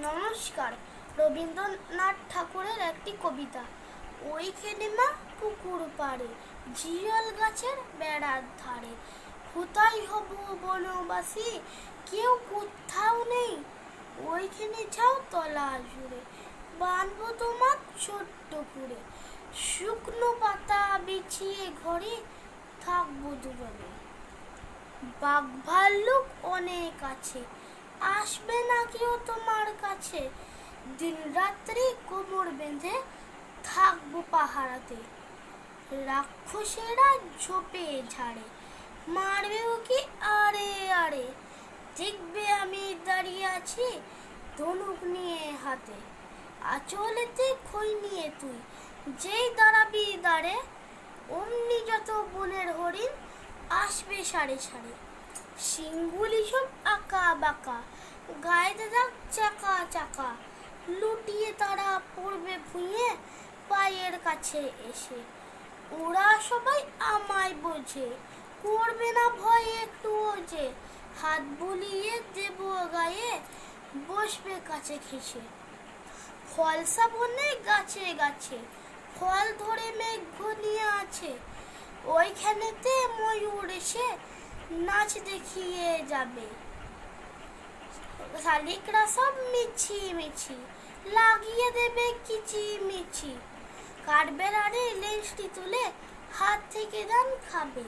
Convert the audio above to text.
নমস্কার। রবীন্দ্রনাথ ঠাকুরের একটি কবিতা। ওইখানে মা পুকুর পাড়ে, জিয়াল গাছের বেড়ার ধারে, কোথায় হব বনবাসী, কেউ কোথাও নেই। ওইখানে যাও তলা জুড়ে, বাঁধবো তোমার ছোট্ট কুড়ে, শুকনো পাতা বিছিয়ে ঘরে থাকবো দুজনে। বাঘ ভাল্লুক অনেক আছে, আসবে না কেউ তোমার কাছে। দিন রাত্রি কোমর বেঁধে থাকবো পাহারাতে। রাক্ষসেরা ঝোপে ঝাড়ে, মারবেও কি আরে আরে। দেখবে আমি দাঁড়িয়ে আছি ধনুক নিয়ে হাতে, আঁচলেতে খই নিয়ে তুই যেই দাঁড়াবি দাঁড়ে, অমনি যত বনের হরিণ আসবে সাড়ে সাড়ে। শিংগুলি সব আঁকা বাঁকা, গায়েতে দাগ চাকা চাকা, লুটিয়ে তারা পড়বে ভুঁইয়ে পায়ের কাছে এসে। ওরা সবাই আমায় বোঝে, করবে না ভয় একটুও যে, হাত বুলিয়ে দেব গায়ে বসবে কাছে ঘেঁষে। ফলসা বনে গাছে গাছে ফল ধরে মেঘ ঘনিয়ে আছে, ওইখানেতে ময়ূর এসে নাচ দেখিয়ে যাবে। শালিকরা সব মিছি মিছি লাগিয়ে দেবে কিচি মিছি, কাঠবেড়ারে লেজটি তুলে হাত থেকে ধান খাবে।